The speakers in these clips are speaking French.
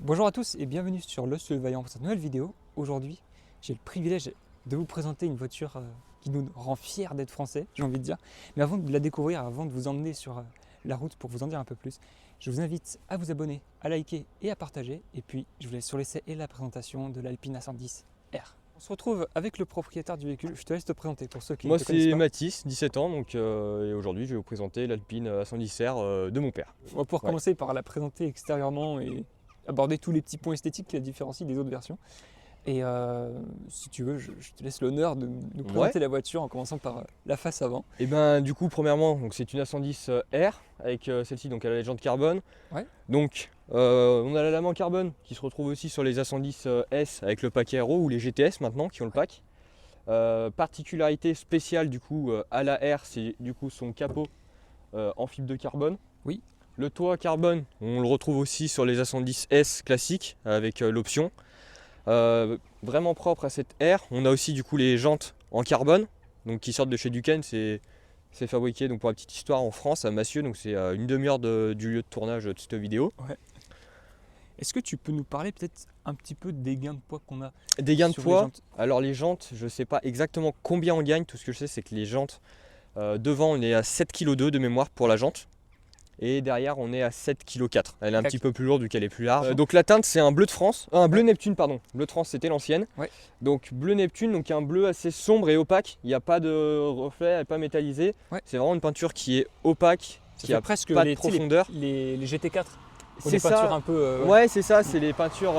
Bonjour à tous et bienvenue sur Lost le Vaillant pour cette nouvelle vidéo. Aujourd'hui, j'ai le privilège de vous présenter une voiture qui nous rend fiers d'être français, j'ai envie de dire. Mais avant de la découvrir, avant de vous emmener sur la route pour vous en dire un peu plus, je vous invite à vous abonner, à liker et à partager. Et puis, je vous laisse sur l'essai et la présentation de l'Alpine A110R. On se retrouve avec le propriétaire du véhicule. Je te laisse te présenter pour ceux qui ne Moi te connaissent c'est pas. Mathis, 17 ans, et aujourd'hui je vais vous présenter l'Alpine A110R de mon père. On va pouvoir commencer par la présenter extérieurement et aborder tous les petits points esthétiques qui la différencient des autres versions. Et si tu veux, je te laisse l'honneur de nous présenter la voiture en commençant par la face avant. Et ben du coup premièrement, donc c'est une A110R avec celle-ci, donc elle a la jante carbone. Ouais. Donc on a la lame en carbone qui se retrouve aussi sur les A110S avec le pack aéro ou les GTS maintenant qui ont le pack. Particularité spéciale du coup à la R, c'est du coup son capot en fibre de carbone. Oui. Le toit carbone, on le retrouve aussi sur les A110S classiques avec l'option. Vraiment propre à cette R. On a aussi du coup les jantes en carbone, donc qui sortent de chez Duquesne. C'est fabriqué, donc pour la petite histoire, en France à Massieu, donc c'est une demi-heure du lieu de tournage de cette vidéo. Ouais. Est-ce que tu peux nous parler peut-être un petit peu des gains de poids qu'on a? Des gains de sur poids. les jantes? Alors les jantes, je sais pas exactement combien on gagne. Tout ce que je sais, c'est que les jantes devant, on est à 7,2 kg de mémoire pour la jante. Et derrière on est à 7,4 kg. Elle est un petit peu plus lourde vu qu'elle est plus large. Donc la teinte c'est un bleu de France, un bleu Neptune pardon. Bleu de France c'était l'ancienne. Ouais. Donc bleu Neptune, donc un bleu assez sombre et opaque. Il n'y a pas de reflet, elle n'est pas métallisée. Ouais. C'est vraiment une peinture qui est opaque, qui a presque pas de profondeur. Les GT4. C'est ça. Peintures un peu. Ouais c'est ça, c'est les peintures.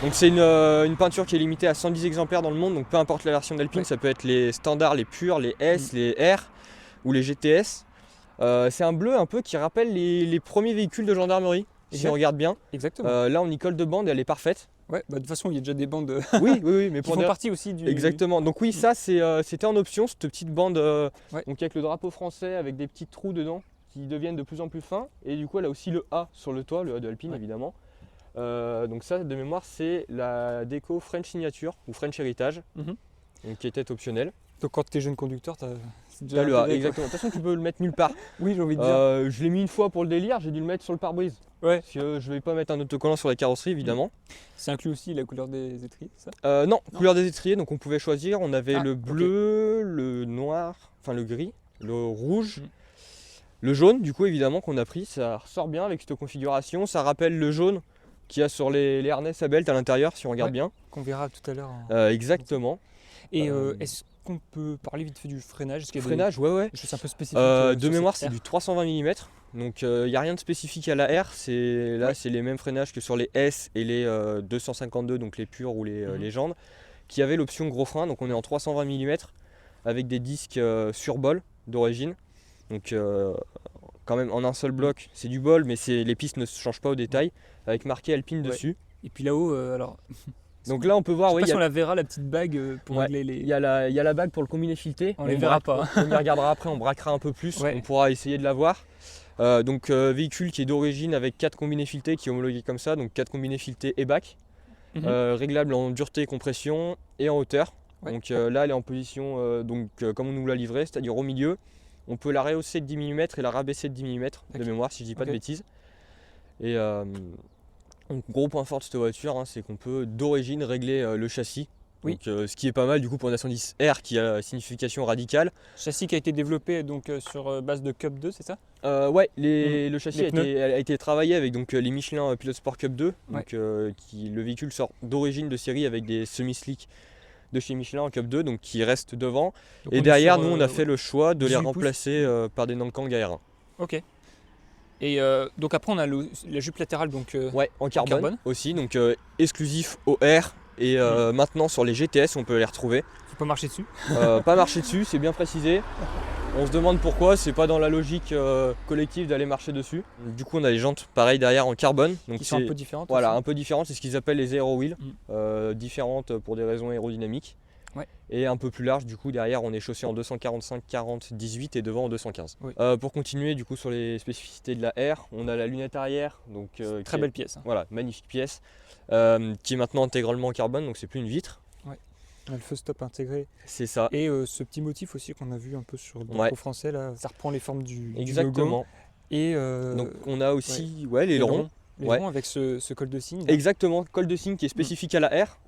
Donc c'est une peinture qui est limitée à 110 exemplaires dans le monde. Donc peu importe la version d'Alpine, ça peut être les standards, les purs, les S, les R ou les GTS. C'est un bleu un peu qui rappelle les premiers véhicules de gendarmerie, si on regarde bien. Exactement. Là on y colle de bande et elle est parfaite. Ouais, bah, de toute façon il y a déjà des bandes Oui, mais qui font partie aussi du... Exactement, donc oui ça c'était en option, cette petite bande Ouais. donc avec le drapeau français avec des petits trous dedans qui deviennent de plus en plus fins. Et du coup elle a aussi le A sur le toit, le A de Alpine évidemment. Donc ça de mémoire c'est la déco French Signature ou French Heritage, donc, qui était optionnelle. Donc quand tu es jeune conducteur, tu as le A, exactement. De toute façon, tu peux le mettre nulle part. Oui, j'ai envie de dire. Je l'ai mis une fois pour le délire, j'ai dû le mettre sur le pare-brise. Ouais. Parce que je vais pas mettre un autocollant sur la carrosserie, évidemment. C'est inclus aussi la couleur des étriers, ça? Non, couleur des étriers, donc on pouvait choisir. On avait le bleu, le noir, enfin le gris, le rouge, le jaune, du coup, évidemment, qu'on a pris. Ça ressort bien avec cette configuration. Ça rappelle le jaune qu'il y a sur les harnais Sabelt à l'intérieur, si on regarde bien. Qu'on verra tout à l'heure. Exactement. Et est-ce qu'on peut parler vite fait du freinage? Freinage, ouais. C'est un peu spécifique. De mémoire, c'est du 320 mm. Donc il n'y a rien de spécifique à la R. C'est les mêmes freinages que sur les S et les 252, donc les purs ou les légendes, qui avaient l'option gros frein. Donc on est en 320 mm avec des disques sur bol d'origine. Donc quand même en un seul bloc, c'est du bol, mais les pistes ne se changent pas au détail, avec marqué Alpine dessus. Et puis là-haut, alors... Donc là on peut voir, je sais pas si on la verra, la petite bague pour régler les... Il y a la bague pour le combiné fileté. On ne les verra pas. On y regardera après, on braquera un peu plus, on pourra essayer de la voir. Donc véhicule qui est d'origine avec 4 combinés filetés qui est homologué comme ça, donc 4 combinés filetés et bac. Réglable en dureté et compression et en hauteur. Donc là elle est en position comme on nous l'a livré, c'est-à-dire au milieu. On peut la rehausser de 10 mm et la rabaisser de 10 mm de mémoire si je dis pas de bêtises. Et donc, gros point fort de cette voiture, c'est qu'on peut d'origine régler le châssis. Donc, ce qui est pas mal du coup pour une A110R qui a la signification radicale. Châssis qui a été développé donc, sur base de Cup 2, c'est ça? Le châssis a été travaillé avec donc, les Michelin Pilot Sport Cup 2. Donc, le véhicule sort d'origine de série avec des semi-slicks de chez Michelin en Cup 2, donc qui restent devant. Donc, et derrière, nous on a fait le choix de les remplacer par des Nankang AR1. Ok. Et donc après on a la jupe latérale donc en carbone aussi, donc exclusif au R. Et maintenant sur les GTS on peut les retrouver. Faut pas marcher dessus. Pas marcher dessus, c'est bien précisé. On se demande pourquoi, c'est pas dans la logique collective d'aller marcher dessus. Du coup on a les jantes pareil derrière en carbone. Donc qui sont un peu différentes. Voilà, un peu différentes, c'est ce qu'ils appellent les aero wheels, différentes pour des raisons aérodynamiques. Et un peu plus large, du coup derrière on est chaussé en 245 40 18 et devant en 215. Pour continuer du coup sur les spécificités de la R, on a la lunette arrière, donc très belle pièce. Voilà, magnifique pièce, qui est maintenant intégralement en carbone, donc c'est plus une vitre. On a le feu stop intégré. C'est ça. Et ce petit motif aussi qu'on a vu un peu sur le drapeau français là, ça reprend les formes du Exactement. logo. Et donc on a aussi les ailerons. L'aileron avec ce col de cygne. Exactement, col de cygne qui est spécifique à la R.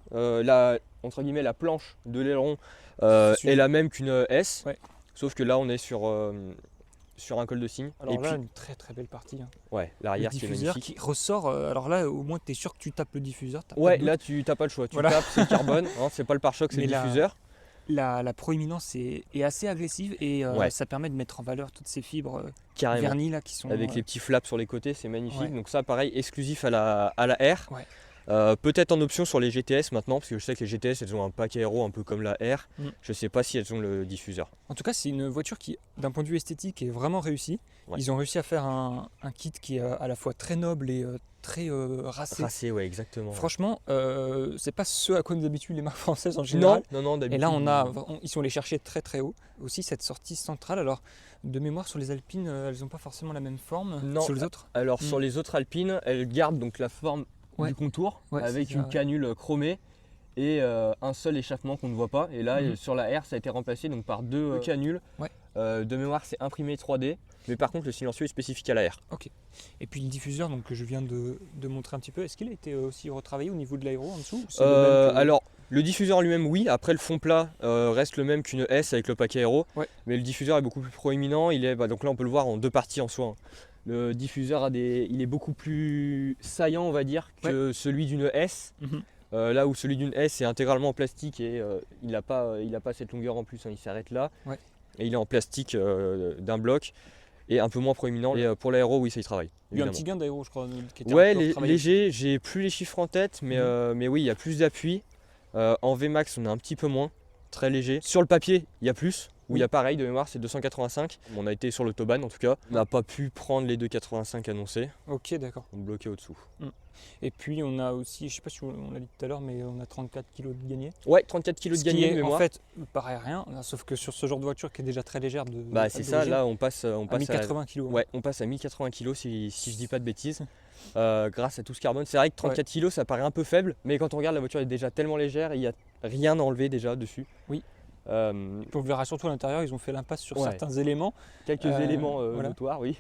Entre guillemets, la planche de l'aileron est la même qu'une S. Ouais. Sauf que là, on est sur un col de cygne. Alors là, une très très belle partie. Hein. Ouais, l'arrière qui est magnifique. Qui ressort. Alors là, au moins, tu es sûr que tu tapes le diffuseur. Ouais, là, tu n'as pas le choix. Tu tapes, c'est le carbone. Hein, c'est pas le pare-choc, c'est le diffuseur. La proéminence est assez agressive et ça permet de mettre en valeur toutes ces fibres vernis là qui sont. Avec les petits flaps sur les côtés, c'est magnifique. Ouais. Donc ça, pareil, exclusif à la R. Ouais. Peut-être en option sur les GTS maintenant, parce que je sais que les GTS elles ont un pack aéro un peu comme la R. Je sais pas si elles ont le diffuseur. En tout cas, c'est une voiture qui, d'un point de vue esthétique, est vraiment réussie. Ouais. Ils ont réussi à faire un kit qui est à la fois très noble et très racé. Racé, ouais, exactement. Franchement, c'est pas ce à quoi nous habituent les marques françaises en général. Non, d'habitude. Et là, ils sont allés chercher très très haut. Aussi, cette sortie centrale, alors de mémoire sur les Alpines, elles n'ont pas forcément la même forme sur les autres. Alors sur les autres Alpines, elles gardent donc la forme du contour avec une canule chromée et un seul échappement qu'on ne voit pas. Et là, sur la R, ça a été remplacé donc, par deux canules. Ouais. De mémoire, c'est imprimé 3D. Mais par contre, le silencieux est spécifique à la R. Ok. Et puis le diffuseur donc, que je viens de montrer un petit peu, est-ce qu'il a été aussi retravaillé au niveau de l'aéro en dessous Alors, le diffuseur en lui-même, oui. Après, le fond plat reste le même qu'une S avec le paquet aéro. Ouais. Mais le diffuseur est beaucoup plus proéminent. Donc là, on peut le voir en deux parties en soi. Hein. Le diffuseur il est beaucoup plus saillant, on va dire, que celui d'une S. Là où celui d'une S est intégralement en plastique et il n'a pas cette longueur en plus, hein, il s'arrête là. Ouais. Et il est en plastique d'un bloc et un peu moins proéminent. Et pour l'aéro, oui, ça y travaille. Il y a un petit gain d'aéro, je crois. Qui était léger, j'ai plus les chiffres en tête, mais oui, il y a plus d'appui. En VMAX, on a un petit peu moins, très léger. Sur le papier, il y a plus. Où il y a pareil, de mémoire, c'est 285. On a été sur l'autobahn en tout cas. On n'a pas pu prendre les 285 annoncés. Ok, d'accord. On bloquait au-dessous. Et puis on a aussi, je sais pas si on l'a dit tout à l'heure, mais on a 34 kg de gagné. Ouais, 34 kg de gagné de mémoire. En fait, paraît rien, sauf que sur ce genre de voiture qui est déjà très légère. C'est ça, là on passe à 1080 kg. Ouais, on passe à 1080 kg si je dis pas de bêtises. Grâce à tout ce carbone. C'est vrai que 34 kg ça paraît un peu faible, mais quand on regarde la voiture est déjà tellement légère, il n'y a rien à enlever déjà dessus. Oui. On verra surtout à l'intérieur, ils ont fait l'impasse sur certains éléments. Quelques éléments notoires, oui.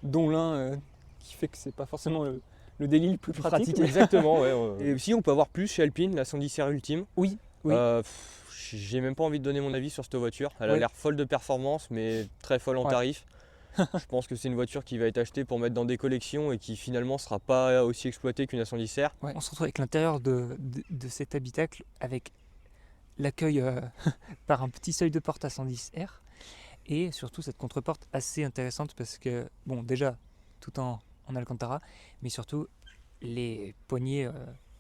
Dont l'un qui fait que c'est pas forcément le délit le plus pratique. Exactement, ouais. Et aussi on peut avoir plus chez Alpine, la 110R Ultime. Oui. J'ai même pas envie de donner mon avis sur cette voiture. Elle a l'air folle de performance, mais très folle en tarif. Je pense que c'est une voiture qui va être achetée pour mettre dans des collections et qui finalement sera pas aussi exploitée qu'une A110R. Ouais. On se retrouve avec l'intérieur de cet habitacle avec l'accueil par un petit seuil de porte à 110R et surtout cette contreporte assez intéressante parce que, bon, déjà tout en Alcantara, mais surtout les poignées,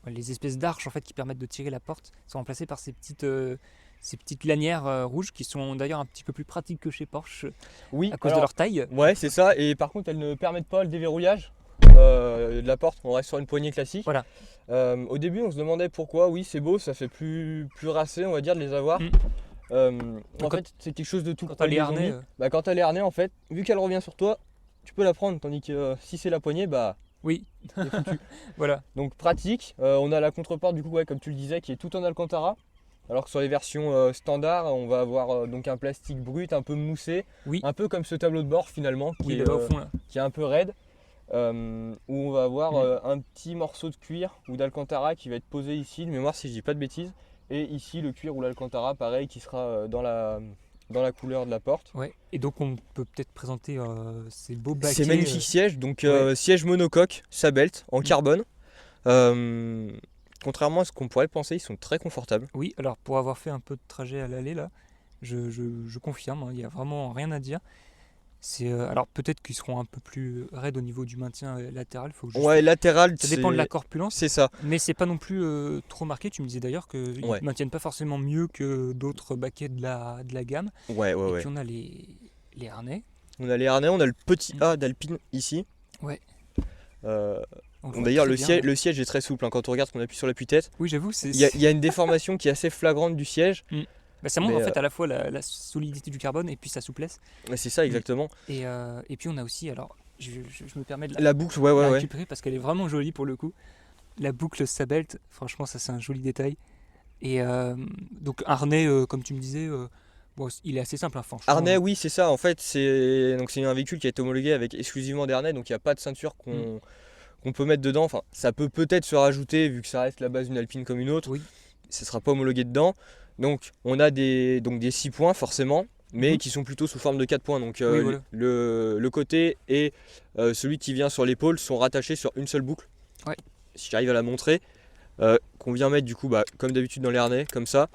les espèces d'arches en fait qui permettent de tirer la porte sont remplacées par ces petites lanières rouges qui sont d'ailleurs un petit peu plus pratiques que chez Porsche à cause de leur taille. Ouais, c'est ça, et par contre elles ne permettent pas le déverrouillage de la porte, on reste sur une poignée classique. Voilà. Au début on se demandait pourquoi, oui c'est beau, ça fait plus racé on va dire de les avoir. En fait c'est quelque chose de tout. Quand elle est harnais, quand elle est harnais en fait, vu qu'elle revient sur toi, tu peux la prendre, tandis que si c'est la poignée, oui, c'est foutu. Voilà. Donc pratique, on a la contreporte du coup comme tu le disais qui est tout en Alcantara. Alors que sur les versions standards, on va avoir donc un plastique brut, un peu moussé, un peu comme ce tableau de bord finalement qui est au fond, là. Qui est un peu raide. Où on va avoir un petit morceau de cuir ou d'Alcantara qui va être posé ici, de mémoire si je dis pas de bêtises, et ici le cuir ou l'Alcantara pareil qui sera dans la couleur de la porte. Ouais. Et donc on peut peut-être présenter ces beaux baquets. Ces magnifiques sièges, donc siège monocoque, Sabelt en carbone. Contrairement à ce qu'on pourrait penser, ils sont très confortables. Oui, alors pour avoir fait un peu de trajet à l'aller là, je confirme, il n'y a vraiment rien à dire. Alors peut-être qu'ils seront un peu plus raides au niveau du maintien latéral. Latéral, ça dépend de la corpulence. C'est ça. Mais c'est pas non plus trop marqué. Tu me disais d'ailleurs qu'ils ne maintiennent pas forcément mieux que d'autres baquets de la gamme. Et puis on a les harnais. On a les harnais, on a le petit A d'Alpine ici. Ouais. D'ailleurs le siège est très souple quand on regarde qu'on appuie sur l'appui-tête. Oui j'avoue. Il y a une déformation qui est assez flagrante du siège. Ça montre en fait à la fois la solidité du carbone et puis sa souplesse. C'est ça exactement. Et puis on a aussi, alors je me permets de la boucle, récupérer parce qu'elle est vraiment jolie pour le coup. La boucle Sabelt, franchement ça c'est un joli détail. Et donc harnais, comme tu me disais, il est assez simple franchement. Harnais oui c'est ça, en fait c'est un véhicule qui a été homologué avec exclusivement des harnais, donc il n'y a pas de ceinture qu'on peut mettre dedans. Enfin, ça peut peut-être se rajouter vu que ça reste la base d'une Alpine comme une autre. Oui. Ça ne sera pas homologué dedans. Donc on a des 6 points forcément, mais qui sont plutôt sous forme de 4 points. Donc voilà. le côté et celui qui vient sur l'épaule sont rattachés sur une seule boucle. Ouais. Si j'arrive à la montrer, qu'on vient mettre du coup comme d'habitude dans les harnais, comme ça.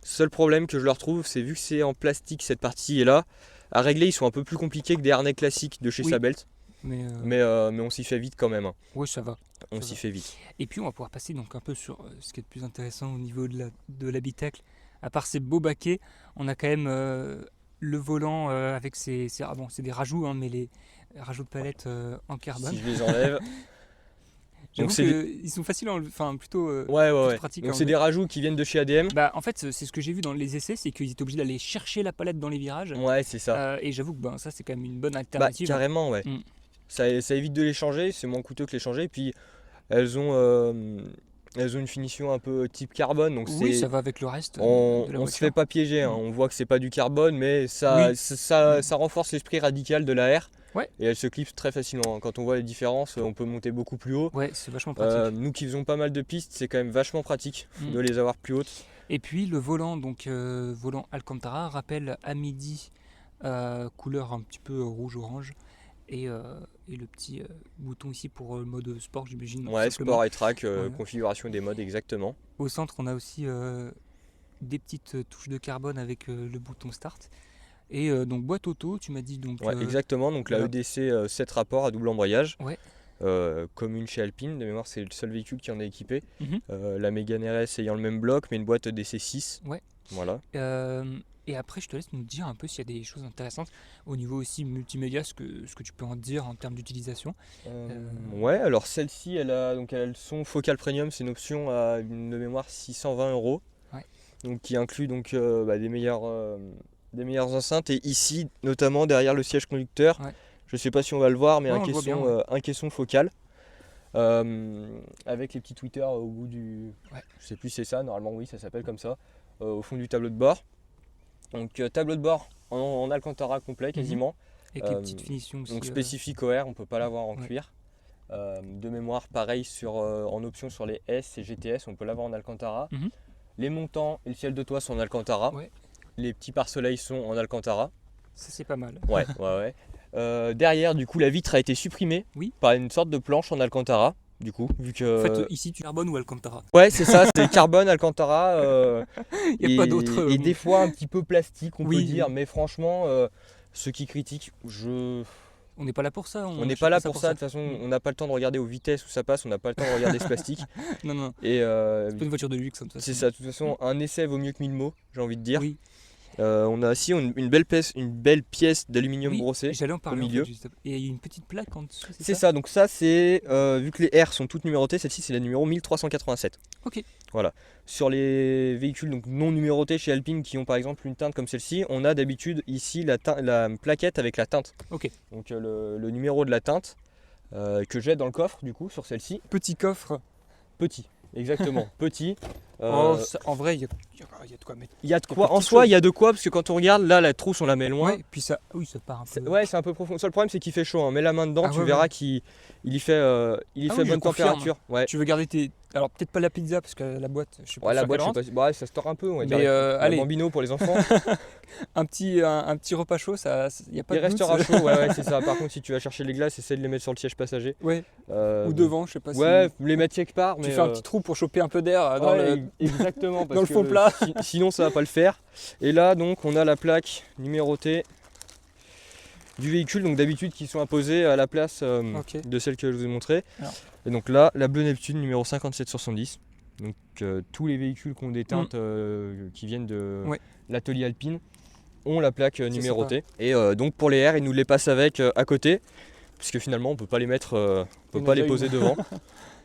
Seul problème que je leur trouve, c'est vu que c'est en plastique cette partie est là, à régler ils sont un peu plus compliqués que des harnais classiques de chez Sabelt. Mais on s'y fait vite quand même. Oui, ça va. On s'y fait vite. Et puis on va pouvoir passer donc un peu sur ce qui est le plus intéressant au niveau de l'habitacle. À part ces beaux baquets, on a quand même le volant avec c'est des rajouts, mais les rajouts de palettes en carbone. Si je les enlève. J'avoue qu'ils sont faciles, plutôt pratiques. Donc c'est des rajouts qui viennent de chez ADM. En fait, c'est ce que j'ai vu dans les essais, c'est qu'ils étaient obligés d'aller chercher la palette dans les virages. Ouais, c'est ça. Et j'avoue que ça c'est quand même une bonne alternative. Carrément, ouais. Ça évite de les changer, c'est moins coûteux que les changer. Et puis elles ont une finition un peu type carbone. Donc ça va avec le reste. On ne se fait pas piéger, on voit que c'est pas du carbone, mais ça renforce l'esprit radical de la R. Ouais. Et elle se clipse très facilement. Quand on voit les différences, on peut monter beaucoup plus haut. Ouais, c'est vachement pratique. Nous qui faisons pas mal de pistes, c'est quand même vachement pratique de les avoir plus hautes. Et puis le volant, volant Alcantara, rappelle à midi couleur un petit peu rouge-orange. Et le petit bouton ici pour le mode sport, j'imagine. Ouais, sport et track, configuration des modes exactement. Au centre, on a aussi des petites touches de carbone avec le bouton start. Et donc boîte auto, tu m'as dit donc. Ouais, exactement. Donc la EDC 7 rapports à double embrayage. Ouais. Commune chez Alpine, de mémoire c'est le seul véhicule qui en est équipé. La Mégane RS ayant le même bloc, mais une boîte EDC 6. Ouais. Voilà. Et après, je te laisse nous dire un peu s'il y a des choses intéressantes au niveau aussi multimédia, ce que tu peux en dire en termes d'utilisation. Ouais, alors celle-ci, elle a le son Focal Premium, c'est une option à une de mémoire 620€. Ouais. Donc qui inclut donc des meilleures enceintes. Et ici, notamment derrière le siège conducteur, je sais pas si on va le voir, mais un caisson focal. Avec les petits tweeters au bout du. Je sais plus si c'est ça, normalement oui, ça s'appelle comme ça. Au fond du tableau de bord. Donc tableau de bord en Alcantara complet quasiment. Avec les petites finitions aussi. Donc spécifique au R, on peut pas l'avoir en cuir. De mémoire, pareil en option sur les S et GTS, on peut l'avoir en Alcantara. Les montants et le ciel de toit sont en Alcantara. Les petits pare-soleil sont en Alcantara. Ça c'est pas mal. Ouais. Derrière, du coup, la vitre a été supprimée par une sorte de planche en Alcantara. Du coup, vu que. En fait, ici, tu carbone ou Alcantara. Ouais, c'est ça, c'est carbone, Alcantara. Il n'y a pas d'autre. Et des fois un petit peu plastique, on peut dire. Mais franchement, ceux qui critiquent, on n'est pas là pour ça. On n'est pas là pour ça. De toute façon, on n'a pas le temps de regarder aux vitesses où ça passe. On n'a pas le temps de regarder ce plastique. Non. Et c'est pas une voiture de luxe. C'est ça. De toute façon, un essai vaut mieux que 1000 mots, j'ai envie de dire. Oui. On a aussi une belle pièce d'aluminium brossé j'allais en parler au milieu. En fait, et il y a une petite plaque en dessous. C'est ça. Donc ça, c'est vu que les R sont toutes numérotées, celle-ci c'est la numéro 1387. Ok. Voilà. Sur les véhicules donc non numérotés chez Alpine qui ont par exemple une teinte comme celle-ci, on a d'habitude ici la plaquette avec la teinte. Ok. Donc le numéro de la teinte que j'ai dans le coffre du coup sur celle-ci. Petit coffre. Petit. Exactement, petit. En vrai, il y a de quoi mettre. Il y a de quoi. En soi, il y a de quoi parce que quand on regarde, là, la trousse, on la met loin. Ouais, puis ça part un peu. Ouais, c'est un peu profond. Le seul problème, c'est qu'il fait chaud. Mets la main dedans, tu verras qu'il y fait bonne température. Ouais. Tu veux garder tes. Alors peut-être pas la pizza parce que la boîte, je sais pas. Ouais, la boîte, je sais pas. Ça se tord un peu. On va dire. Allez. Bambino pour les enfants. un petit repas chaud, ça, y a pas. Il restera chaud. Ouais, c'est ça. Par contre, si tu vas chercher les glaces, essaie de les mettre sur le siège passager. Ouais. Ou devant, je sais pas. Ouais, les mettre quelque part. Tu fais un petit trou pour choper un peu d'air exactement. Dans le fond plat. Sinon, ça va pas le faire. Et là, donc, on a la plaque numérotée du véhicule, donc d'habitude qui sont imposées à la place de celle que je vous ai montrée. Et donc là, la Bleu Neptune numéro 5770. Donc tous les véhicules qui ont des teintes qui viennent de l'atelier Alpine ont la plaque numérotée. Et donc pour les R, ils nous les passent avec à côté, puisque finalement on peut pas les mettre, on peut pas les poser devant.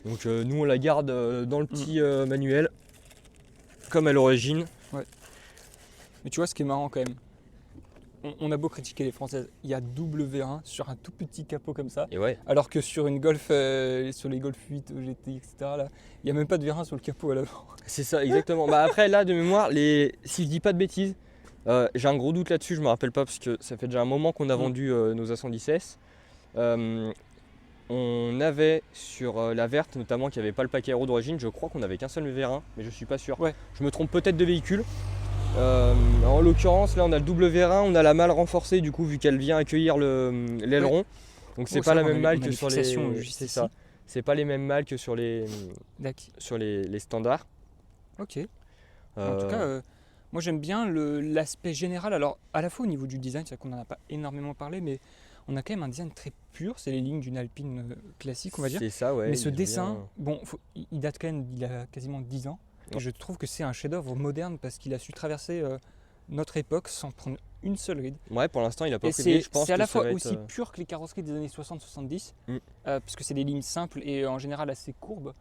Donc nous on la garde dans le petit manuel, comme à l'origine. Ouais. Mais tu vois ce qui est marrant quand même. On a beau critiquer les Françaises, il y a double V1 sur un tout petit capot comme ça, alors que sur une Golf, sur les Golf 8, GT, etc., là, il n'y a même pas de V1 sur le capot à l'avant. C'est ça, exactement. Après, là, de mémoire, si je dis pas de bêtises, j'ai un gros doute là-dessus, je me rappelle pas parce que ça fait déjà un moment qu'on a vendu nos A110S. on avait sur la verte notamment qui n'avait pas le paquet aéro d'origine, je crois qu'on n'avait qu'un seul V1, mais je suis pas sûr. Ouais. Je me trompe peut-être de véhicule. En l'occurrence, là on a le double V1, on a la malle renforcée du coup vu qu'elle vient accueillir l'aileron. Ouais. Donc c'est pas la même malle que sur les. C'est ça. C'est pas les mêmes malles que sur les standards. Ok. En tout cas, moi j'aime bien l'aspect général. Alors à la fois au niveau du design, c'est vrai qu'on n'en a pas énormément parlé, mais on a quand même un design très pur. C'est les lignes d'une Alpine classique, on va dire. C'est ça, ouais. Mais ce dessin, bon, il date quand même d'il y a quasiment 10 ans. Et je trouve que c'est un chef-d'œuvre moderne parce qu'il a su traverser notre époque sans prendre une seule ride. Ouais, pour l'instant, il a pas pris de ride, je pense. C'est à la fois aussi pur que les carrosseries des années 60-70, parce que c'est des lignes simples et en général assez courbes.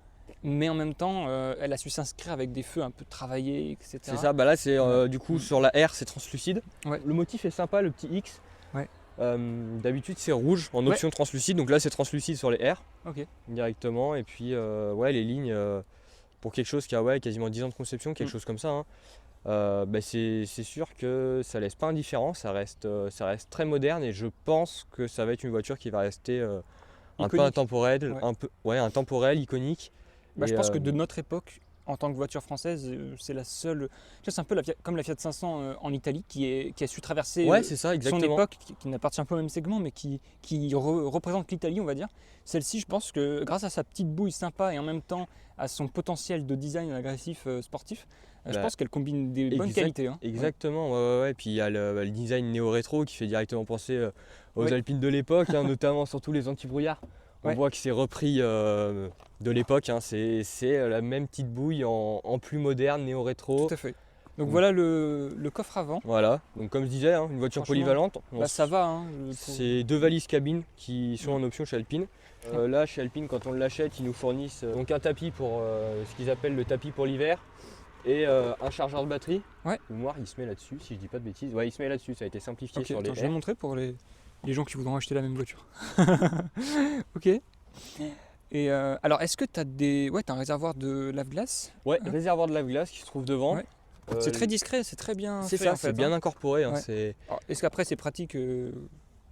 Mais en même temps, elle a su s'inscrire avec des feux un peu travaillés, etc. C'est ça, bah là, c'est du coup sur la R, c'est translucide. Ouais. Le motif est sympa, le petit X. Ouais. D'habitude, c'est rouge en option translucide, donc là, c'est translucide sur les R directement. Et puis, les lignes. Pour quelque chose qui a quasiment 10 ans de conception, quelque chose comme ça, hein, c'est sûr que ça laisse pas indifférent, ça reste très moderne et je pense que ça va être une voiture qui va rester un peu intemporelle, intemporelle, iconique. Je pense que de notre époque, en tant que voiture française, c'est la seule. C'est un peu comme la Fiat 500 en Italie qui a su traverser son époque, qui n'appartient pas au même segment, mais qui représente l'Italie, on va dire. Celle-ci, je pense que grâce à sa petite bouille sympa et en même temps à son potentiel de design agressif sportif, je pense qu'elle combine des bonnes qualités. Hein. Exactement, ouais. Puis il y a le design néo-rétro qui fait directement penser aux Alpines de l'époque, hein, notamment surtout les anti-brouillards. On voit que c'est repris de l'époque, hein. C'est la même petite bouille en plus moderne, néo-rétro. Tout à fait. Donc voilà le coffre avant. Voilà, donc comme je disais, hein, une voiture polyvalente. Ça va. Hein, c'est 2 valises cabine qui sont en option chez Alpine. Là, chez Alpine, quand on l'achète, ils nous fournissent donc un tapis pour ce qu'ils appellent le tapis pour l'hiver et un chargeur de batterie. Ouais. Le noir, il se met là-dessus, si je dis pas de bêtises. Ouais, il se met là-dessus, ça a été simplifié sur les. Je vais montrer pour les gens qui voudront acheter la même voiture. Ok. Et alors, est-ce que tu as un réservoir de lave-glace? Ouais, réservoir de lave-glace qui se trouve devant. Ouais. C'est très discret, c'est très bien fait. C'est ça, en fait, c'est bien incorporé. Hein, est-ce qu'après c'est pratique?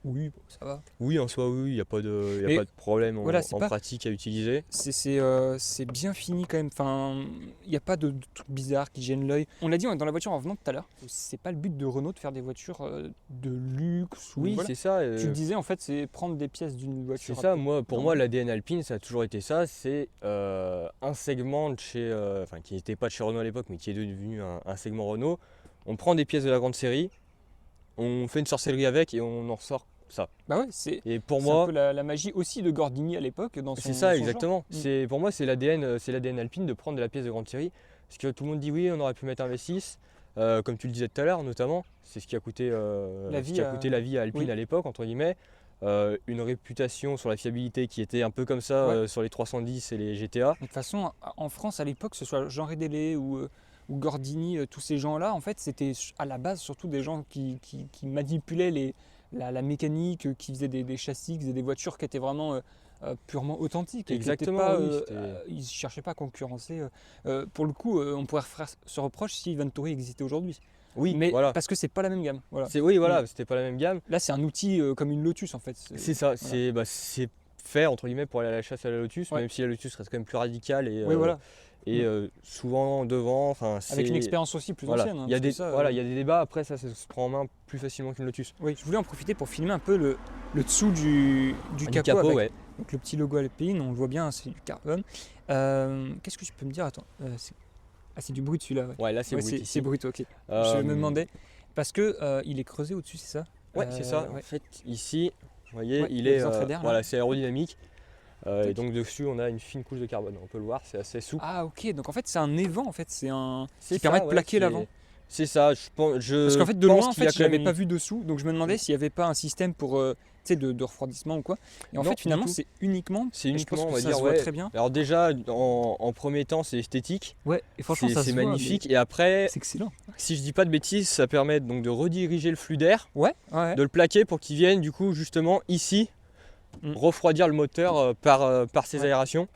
Oui, ça va. Oui, en soi, oui, il n'y a pas de problème en pratique à utiliser. C'est bien fini quand même. Enfin, il n'y a pas de trucs bizarres qui gênent l'œil. On l'a dit dans la voiture en venant tout à l'heure. C'est pas le but de Renault de faire des voitures de luxe. Oui, c'est ça. Tu le disais, en fait, c'est prendre des pièces d'une voiture. C'est ça. Pour moi, l'ADN Alpine, ça a toujours été ça. C'est un segment de chez, qui n'était pas de chez Renault à l'époque, mais qui est devenu un segment Renault. On prend des pièces de la grande série, on fait une sorcellerie avec et on en ressort. Ça. Bah ouais, c'est un peu la magie aussi de Gordini à l'époque dans son. C'est ça, exactement. Pour moi, c'est l'ADN Alpine de prendre de la pièce de grande série. Parce que tout le monde dit oui, on aurait pu mettre un V6, comme tu le disais tout à l'heure, notamment. C'est ce qui a coûté la vie à Alpine à l'époque, entre guillemets. Une réputation sur la fiabilité qui était un peu comme ça sur les 310 et les GTA. De toute façon, en France à l'époque, que ce soit Jean Rédélé ou Gordini, tous ces gens-là, en fait, c'était à la base surtout des gens qui manipulaient la mécanique, qui faisait des châssis, qui faisaient des voitures qui étaient vraiment purement authentiques. Exactement. Ils ne cherchaient pas à concurrencer. Pour le coup, on pourrait faire ce reproche si Venturi existait aujourd'hui. Oui, mais parce que c'est pas la même gamme. Voilà. C'était pas la même gamme. Là, c'est un outil comme une Lotus en fait. C'est ça. Voilà. C'est fait entre guillemets pour aller à la chasse à la Lotus, même si la Lotus reste quand même plus radicale et souvent devant. Avec une expérience aussi plus ancienne. Il y a des débats, après ça se prend en main plus facilement qu'une Lotus. Oui, je voulais en profiter pour filmer un peu le dessous du capot avec donc le petit logo Alpine, on le voit bien, c'est du carbone. Qu'est-ce que tu peux me dire? Attends, c'est du brut celui-là. Ouais, là c'est brut. C'est brut, ok. Je me demandais, parce que il est creusé au-dessus, c'est ça? Ouais, c'est ça. En fait, ici, vous voyez, il est c'est aérodynamique. Et donc dessus on a une fine couche de carbone, on peut le voir, c'est assez souple. Ah ok, donc en fait c'est un évent, en fait c'est qui permet de plaquer l'avant. C'est ça, parce qu'en fait de loin je l'avais pas vu dessous, donc je me demandais s'il n'y avait pas un système pour de refroidissement ou quoi. Et en fait finalement c'est uniquement on va dire très bien. Alors déjà en premier temps c'est esthétique. Ouais, et franchement c'est magnifique et après c'est excellent. Si je dis pas de bêtises, ça permet donc de rediriger le flux d'air, de le plaquer pour qu'il vienne du coup justement ici refroidir le moteur par ces aérations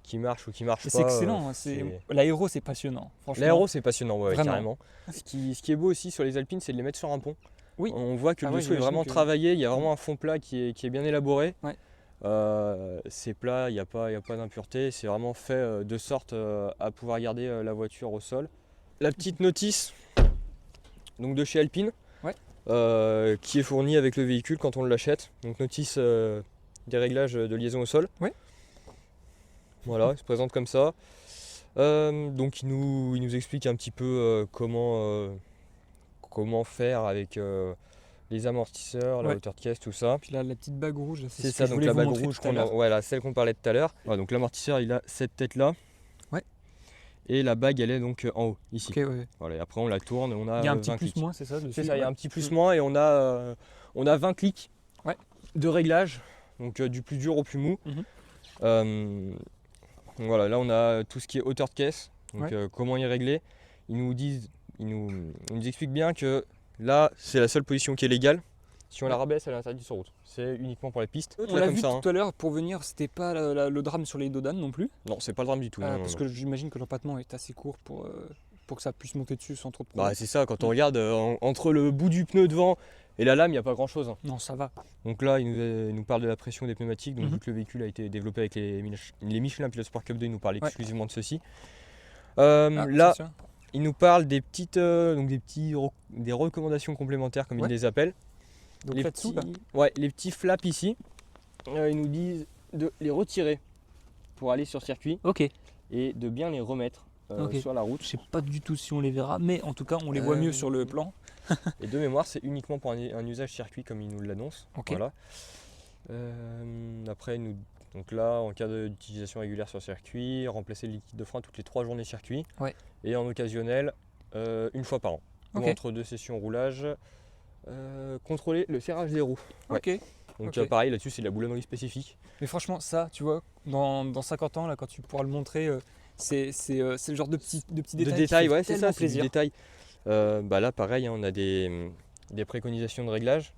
qui marchent ou qui marchent pas. C'est excellent, l'aéro c'est passionnant. L'aéro c'est passionnant, carrément. Ce qui est beau aussi sur les Alpines, c'est de les mettre sur un pont. Oui. On voit que le dessous est vraiment travaillé, il y a vraiment un fond plat qui est bien élaboré. Ouais. C'est plat, il n'y a pas d'impureté, c'est vraiment fait de sorte à pouvoir garder la voiture au sol. La petite notice donc de chez Alpine, qui est fournie avec le véhicule quand on l'achète. Donc notice des réglages de liaison au sol. Ouais. Voilà, il se présente comme ça. Donc il nous explique un petit peu comment faire avec les amortisseurs, la hauteur de caisse, tout ça. Puis là, la petite bague rouge, c'est ça, donc la bague rouge, celle qu'on parlait tout à l'heure. Ouais, donc l'amortisseur, il a cette tête-là. Ouais. Et la bague, elle est donc en haut, ici. Ok, ouais. Voilà, et après, on la tourne, on a il y a un 20 petit clics. plus-moins, c'est ça? C'est ça, il y a un petit plus-moins et on a 20 clics de réglage, donc du plus dur au plus mou. Donc voilà, là on a tout ce qui est hauteur de caisse, donc comment y régler. Ils nous expliquent bien que là c'est la seule position qui est légale. Si on la rabaisse, elle est interdite sur route. C'est uniquement pour les pistes. On l'a vu tout à l'heure, pour venir, c'était pas le drame sur les dodanes non plus. Non, c'est pas le drame du tout. Parce que j'imagine que l'empattement est assez court pour que ça puisse monter dessus sans trop de problème. Bah, c'est ça, quand on regarde entre le bout du pneu devant et la lame, il n'y a pas grand chose. Non, ça va. Donc là, il nous parle de la pression des pneumatiques. Donc vu que le véhicule a été développé avec les Michelin Pilot Sport Cup 2, il nous parle exclusivement de ceci. Là, il nous parle des des recommandations complémentaires, comme il les appelle. Donc les petits flaps ici, ils nous disent de les retirer pour aller sur circuit et de bien les remettre sur la route. Je sais pas du tout si on les verra, mais en tout cas on les voit mieux sur le plan. Et de mémoire, c'est uniquement pour un usage circuit comme il nous l'annonce. Voilà. Après, donc là, en cas d'utilisation régulière sur circuit, remplacer le liquide de frein toutes les 3 journées circuit. Et en occasionnel, une fois par an. Ou entre 2 sessions roulage. Contrôler le serrage des roues. Donc pareil, là-dessus c'est de la boulonnerie spécifique. Mais franchement, ça, tu vois, dans 50 ans, là, quand tu pourras le montrer, c'est le genre de petits détails. C'est ça, c'est du détail. Là pareil, on a des préconisations de réglage.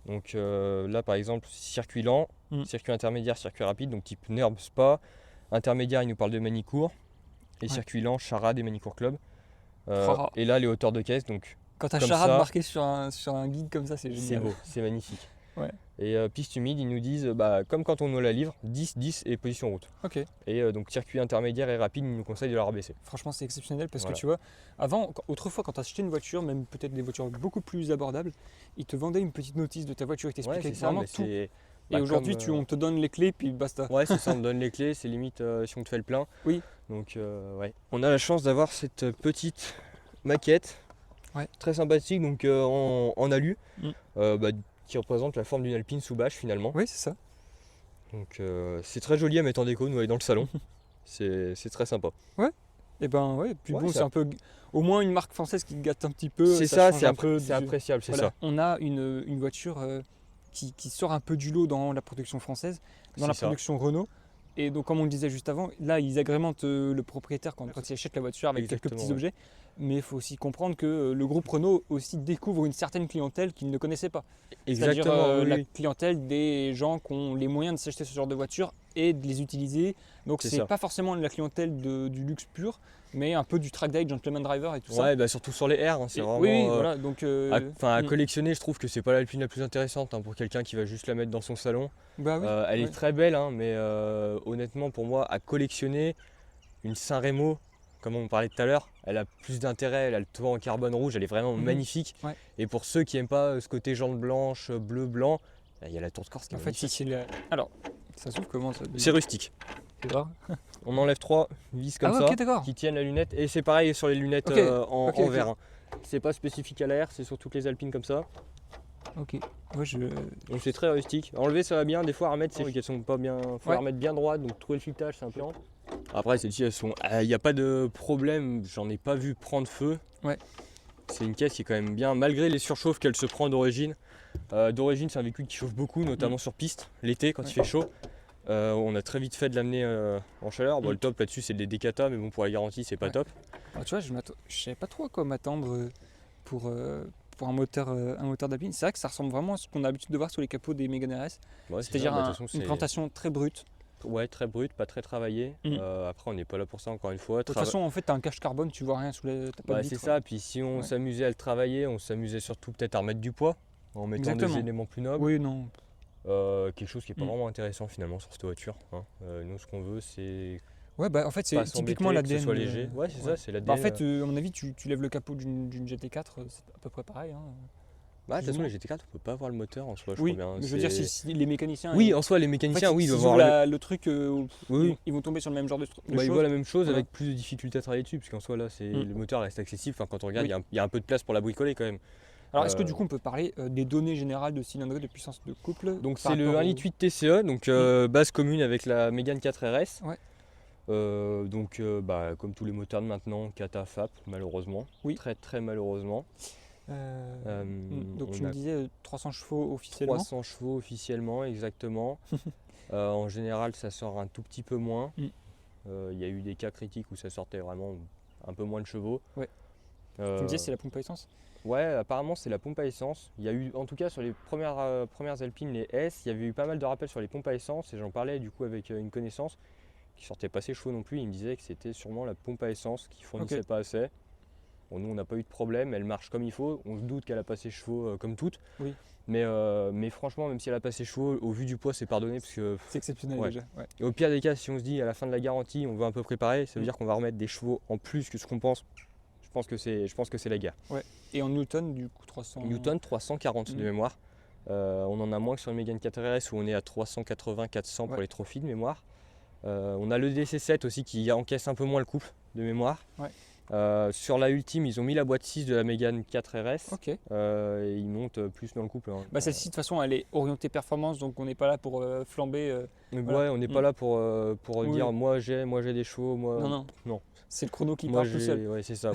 Donc là par exemple, circuit lent, circuit intermédiaire, circuit rapide, donc type NURB Spa. Intermédiaire, il nous parle de Manicourt. Et circuit lent, Charade et Manicourt Club. Et là les hauteurs de caisse, donc quand t'as Charade marqué sur un guide comme ça, c'est génial. C'est beau, c'est magnifique. Et piste humide, ils nous disent, comme quand on nous la livre, 10, 10 et position route. Et donc circuit intermédiaire et rapide, ils nous conseillent de la rabaisser. Franchement, c'est exceptionnel parce que tu vois, autrefois, quand tu achetais une voiture, même peut-être des voitures beaucoup plus abordables, ils te vendaient une petite notice de ta voiture et t'expliquaient vraiment tout. Et aujourd'hui, on te donne les clés, puis basta. Ouais, c'est ça, on te donne les clés, c'est limite si on te fait le plein. Donc, on a la chance d'avoir cette petite maquette. Très sympathique, donc en alu, qui représente la forme d'une Alpine sous bâche finalement. Oui, c'est ça. Donc c'est très joli à mettre en déco, nous aller dans le salon. C'est très sympa. Et puis c'est un peu au moins une marque française qui gâte un petit peu. C'est ça, c'est appréciable, c'est ça. On a une voiture qui sort un peu du lot dans la production française, dans la production Renault. Et donc, comme on le disait juste avant, là, ils agrémentent le propriétaire quand il achète la voiture avec quelques petits objets. Mais il faut aussi comprendre que le groupe Renault aussi découvre une certaine clientèle qu'il ne connaissait pas. C'est-à-dire la clientèle des gens qui ont les moyens de s'acheter ce genre de voiture et de les utiliser. Donc, c'est pas forcément la clientèle du luxe pur, mais un peu du track day, gentleman driver et tout ça. Surtout sur les R, c'est vraiment. Voilà. Donc, à collectionner, je trouve que c'est pas l'Alpine la plus intéressante pour quelqu'un qui va juste la mettre dans son salon. Elle est très belle, mais honnêtement, pour moi, à collectionner, une Saint-Rémo, comme on parlait tout à l'heure, elle a plus d'intérêt, elle a le toit en carbone rouge, elle est vraiment magnifique. Et pour ceux qui n'aiment pas ce côté jante blanche, bleu, blanc, il y a la tour de Corse qui est magnifique. Alors, ça s'ouvre comment ça? C'est rustique. C'est vrai. On enlève 3 vis comme ça qui tiennent la lunette. Et c'est pareil sur les lunettes en verre. C'est pas spécifique à l'air, c'est sur toutes les Alpines comme ça. Donc c'est très rustique. Enlever ça va bien, des fois à remettre, c'est qu'elles sont pas bien. Faut les remettre bien droite, donc trouver le filetage c'est un peu lent. Après celles-ci il n'y a pas de problème, j'en ai pas vu prendre feu. C'est une caisse qui est quand même bien, malgré les surchauffes qu'elle se prend d'origine. D'origine c'est un véhicule qui chauffe beaucoup, notamment sur piste, l'été quand il fait chaud. On a très vite fait de l'amener en chaleur. Le top là-dessus c'est des Decata, mais bon pour la garantie c'est pas top. Tu vois, je savais pas trop à quoi m'attendre pour un moteur d'Alpine. C'est vrai que ça ressemble vraiment à ce qu'on a l'habitude de voir sur les capots des Mégane RS. C'est-à-dire une présentation très brute. Très brute, pas très travaillée. Après on n'est pas là pour ça encore une fois. De toute façon en fait t'as un cache carbone, tu vois rien sous t'as pas de vitre. C'est ça, puis si on s'amusait à le travailler, on s'amusait surtout peut-être à remettre du poids en mettant des éléments plus nobles. Quelque chose qui n'est pas vraiment intéressant finalement sur cette voiture. Hein. Nous, ce qu'on veut, c'est Ouais, bah en fait, c'est typiquement l'ADN. Que ce soit léger. Ouais, c'est ça, c'est l'ADN. Bah, en fait, à mon avis, tu lèves le capot d'une GT4, c'est à peu près pareil. Hein. Bah, de toute façon, les GT4, on peut pas voir le moteur en soi, je oui, crois bien. Mais je veux dire, si les mécaniciens. Oui, en soi, les mécaniciens, ils doivent voir le truc, oui. ils vont tomber sur le même genre de choses. Ils voient la même chose avec plus de difficultés à travailler dessus, parce qu'en soi, là, le moteur reste accessible. Enfin, quand on regarde, il y a un peu de place pour la bricoler quand même. Alors, est-ce que du coup, on peut parler des données générales de cylindrée, de puissance de couple? Donc, c'est le 1,8 litre TCE, donc base commune avec la Mégane 4 RS. Ouais. Comme tous les moteurs de maintenant, Cata FAP, malheureusement. Oui. Très, très malheureusement. Donc, tu me disais 300 chevaux officiellement? 300 chevaux officiellement, exactement. En général, ça sort un tout petit peu moins. Il y a eu des cas critiques où ça sortait vraiment un peu moins de chevaux. Ouais. Tu me disais c'est la pompe à essence? Ouais, apparemment c'est la pompe à essence. Il y a eu, en tout cas sur les premières Alpines, les S, il y avait eu pas mal de rappels sur les pompes à essence et j'en parlais du coup avec une connaissance qui sortait pas ses chevaux non plus. Il me disait que c'était sûrement la pompe à essence qui fournissait pas assez. Bon, nous on n'a pas eu de problème, elle marche comme il faut. On se doute qu'elle a pas ses chevaux comme toutes. Oui. Mais franchement, même si elle a pas ses chevaux, au vu du poids, c'est pardonné parce que c'est exceptionnel déjà. Ouais. Et au pire des cas, si on se dit à la fin de la garantie, on veut un peu préparer, ça veut dire qu'on va remettre des chevaux en plus que ce qu'on pense. Je pense que c'est la guerre. Ouais. Et en Newton, du coup, 300. Newton, 340 de mémoire. On en a moins que sur le Mégane 4 RS où on est à 380-400 pour les trophies de mémoire. On a le DC7 aussi qui encaisse un peu moins le couple de mémoire. Ouais. Sur la Ultime, ils ont mis la boîte 6 de la Mégane 4 RS. Ok. Et ils montent plus dans le couple. Hein. Bah, celle-ci, de toute façon, elle est orientée performance, donc on n'est pas là pour flamber. Voilà. Ouais, on n'est pas là pour dire moi j'ai des chevaux. Non. C'est le chrono qui part tout seul. Ouais, c'est ça.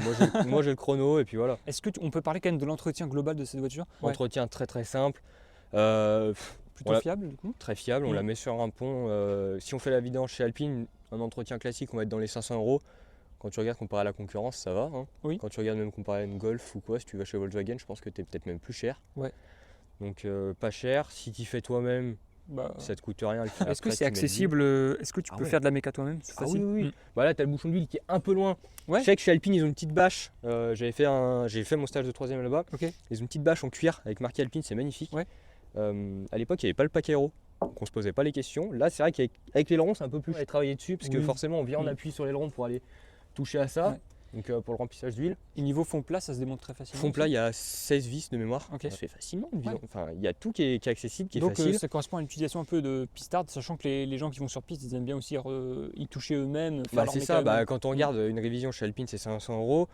Moi j'ai le chrono et puis voilà. Est-ce qu'on peut parler quand même de l'entretien global de cette voiture? Entretien très très simple. Plutôt fiable du coup? Très fiable, on la met sur un pont. Si on fait la vidange chez Alpine, un entretien classique, on va être dans les 500 €. Quand tu regardes comparé à la concurrence, ça va. Hein. Oui. Quand tu regardes même comparé à une Golf ou quoi, si tu vas chez Volkswagen, je pense que tu es peut-être même plus cher. Ouais. Donc pas cher. Si tu fais toi-même, ça te coûte rien. Est-ce que c'est accessible? Est-ce que tu peux faire de la méca toi-même? C'est facile. Oui. Voilà, tu as le bouchon d'huile qui est un peu loin. Ouais. Je sais que chez Alpine, ils ont une petite bâche. J'ai fait mon stage de 3e là-bas. Okay. Ils ont une petite bâche en cuir avec marqué Alpine, c'est magnifique. Ouais. À l'époque, il n'y avait pas le pack aéro. Donc on se posait pas les questions. Là, c'est vrai qu'avec l'aileron, c'est un peu plus à travailler dessus parce que forcément, on vient en appui sur l'aileron pour aller toucher à ça. Ouais. Donc pour le remplissage d'huile. Et niveau fond plat, ça se démonte très facilement. Fond plat, il y a 16 vis de mémoire. Okay. Ça se fait facilement. Enfin, il y a tout qui est accessible, qui est facile. Donc ça correspond à une utilisation un peu de pistard, sachant que les gens qui vont sur piste, ils aiment bien aussi y toucher eux-mêmes. C'est ça. Quand on regarde une révision chez Alpine, c'est 500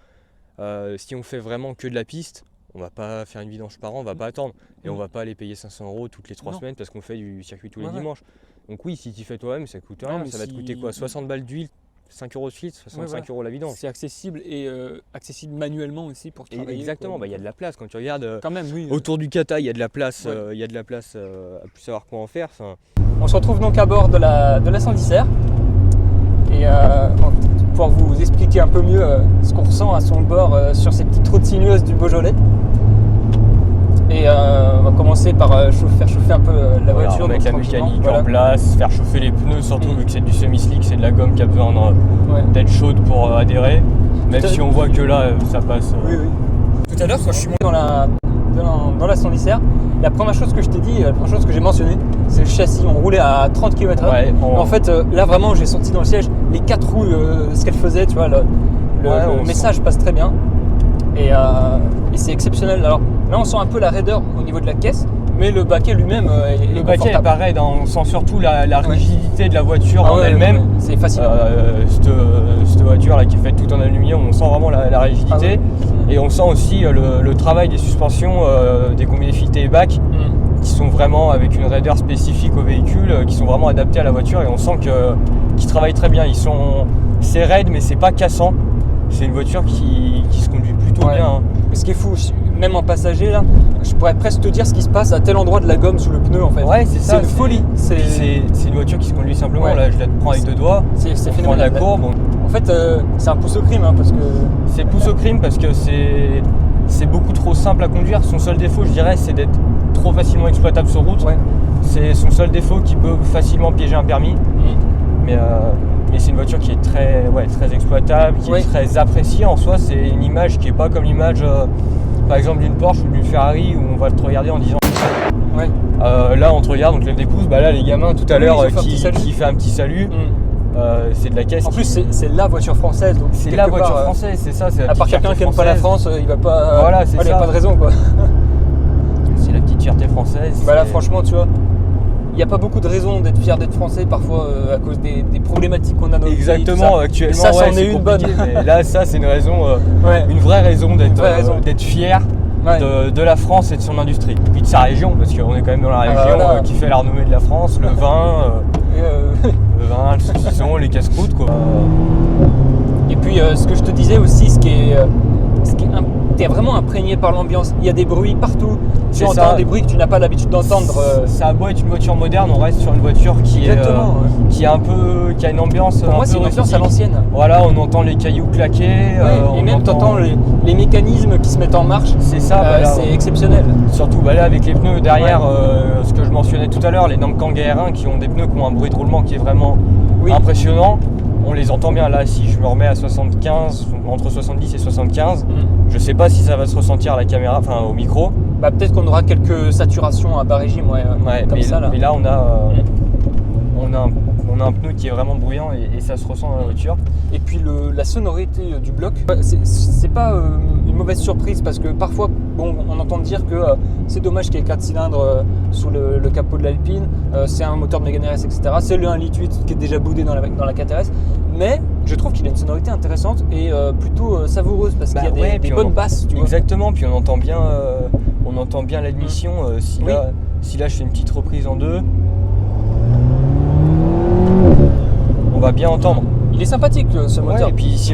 €. Si on fait vraiment que de la piste, on va pas faire une vidange par an, on va pas attendre. Et on va pas aller payer 500 € toutes les 3 semaines parce qu'on fait du circuit tous les dimanches. Donc oui, si tu fais toi-même, ça coûte rien. Ça va te coûter quoi? 60 balles d'huile, 5 € de filtre, 65 € la vidange. C'est accessible et accessible manuellement aussi pour travailler. Exactement, il y a de la place. Quand tu regardes quand même, autour du kata, il y a de la place, y a de la place à plus savoir quoi en faire. On se retrouve donc à bord de la Sandisaire. Et pour vous expliquer un peu mieux ce qu'on ressent à son bord sur ces petites routes sinueuses du Beaujolais. Et on va commencer par faire chauffer un peu la voiture. Mettre la mécanique en place, faire chauffer les pneus, surtout vu que c'est du semi-slick, c'est de la gomme qui a besoin d'être chaude pour adhérer. Même si on voit que là, ça passe. Oui. Tout à l'heure, quand je suis monté dans la Sandisaire, la première chose que je t'ai dit, la première chose que j'ai mentionnée, c'est le châssis. On roulait à 30 km/h. Ouais, en fait, là vraiment, j'ai senti dans le siège les 4 roues, ce qu'elles faisaient, tu vois, le message passe très bien. Et c'est exceptionnel. Alors là, on sent un peu la raideur au niveau de la caisse, mais le baquet lui-même le baquet est pareil, on sent surtout la rigidité de la voiture en elle-même. C'est facile. Cette voiture là qui est faite tout en aluminium, on sent vraiment la rigidité. Et on sent aussi le travail des suspensions, des combinés filetés et bacs, qui sont vraiment avec une raideur spécifique au véhicule, qui sont vraiment adaptés à la voiture. Et on sent qu'ils travaillent très bien. C'est raide, mais c'est pas cassant. C'est une voiture qui se conduit plutôt bien. Hein. Mais ce qui est fou, même en passager, là, je pourrais presque te dire ce qui se passe à tel endroit de la gomme sous le pneu en fait. Ouais, c'est ça. C'est une folie. C'est une voiture qui se conduit simplement. Ouais. Là, je la prends avec 2 doigts. C'est phénoménal. La courbe. En fait, c'est un pouce au crime parce que. C'est pouce au crime parce que c'est beaucoup trop simple à conduire. Son seul défaut, je dirais, c'est d'être trop facilement exploitable sur route. Ouais. C'est son seul défaut qui peut facilement piéger un permis. Mais c'est une voiture qui est très exploitable, qui est très appréciée en soi. C'est une image qui n'est pas comme l'image, par exemple, d'une Porsche ou d'une Ferrari où on va te regarder en disant Ouais. Là on te regarde, on te lève des pouces, bah là les gamins tout à l'heure qui fait un petit salut, c'est de la caisse. En plus c'est la voiture française, donc c'est la voiture française, c'est ça. À part quelqu'un qui aime pas la France, il va pas. Voilà, c'est ça. Il n'y a pas de raison quoi. C'est la petite fierté française. Bah là franchement tu vois, il n'y a pas beaucoup de raisons d'être fier d'être français parfois à cause des problématiques qu'on a dans notre pays. Exactement, actuellement ça c'en est une bonne. Mais là ça c'est une raison, une vraie raison d'être fier. De la France et de son industrie. Et puis de sa région, parce qu'on est quand même dans la région qui fait la renommée de la France, le vin, le saucisson, les casse-croûtes quoi. Et puis ce que je te disais aussi, t'es vraiment imprégné par l'ambiance. Il y a des bruits partout. Tu entends des bruits que tu n'as pas l'habitude d'entendre. Ça a beau être une voiture moderne, on reste sur une voiture qui a une ambiance. Pour moi, c'est une ambiance à l'ancienne. Voilà, on entend les cailloux claquer. Et même t'entends les mécanismes qui se mettent en marche. C'est ça. C'est exceptionnel. Surtout là avec les pneus derrière, ce que je mentionnais tout à l'heure, les Nankang R1 qui ont des pneus qui ont un bruit de roulement qui est vraiment impressionnant. On les entend bien là, si je me remets à 75, entre 70 et 75, je sais pas si ça va se ressentir à la caméra, enfin au micro. Bah peut-être qu'on aura quelques saturations à bas régime, comme ça là. Mais là on a un pneu qui est vraiment bruyant et ça se ressent dans la voiture. Et puis la sonorité du bloc, c'est pas une mauvaise surprise parce que parfois on entend dire que c'est dommage qu'il y ait 4 cylindres sous le capot de l'Alpine, c'est un moteur de Mégane RS, etc. C'est le 1,8 litre qui est déjà boudé dans la 4RS, mais je trouve qu'il a une sonorité intéressante et plutôt savoureuse parce qu'il y a des bonnes basses. Exactement, puis on entend bien l'admission. Si là je fais une petite reprise en deux, on va bien entendre. Il est sympathique ce moteur. Et puis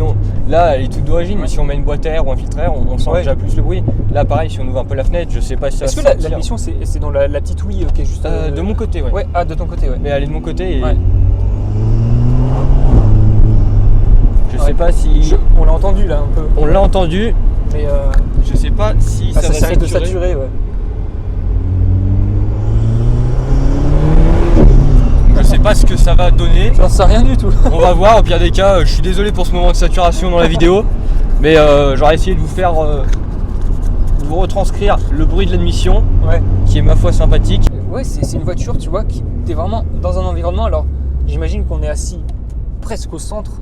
là elle est toute d'origine, mais si on met une boîte à air ou un filtre à air, on sent déjà plus le bruit. Là pareil, si on ouvre un peu la fenêtre, je sais pas si ça. Est-ce que la mission c'est dans la petite ouïe qui est juste de mon côté, de ton côté, Mais elle est de mon côté et je sais pas si. On l'a entendu là un peu. On l'a entendu, mais je sais pas si ça va risque de saturer. Je sais pas ce que ça va donner. J'en sais rien du tout. On va voir, au pire des cas, je suis désolé pour ce moment de saturation dans la vidéo, mais j'aurais essayé de vous retranscrire le bruit de l'admission, qui est ma foi sympathique. Ouais, c'est une voiture, tu vois, qui est vraiment dans un environnement. Alors, j'imagine qu'on est assis presque au centre.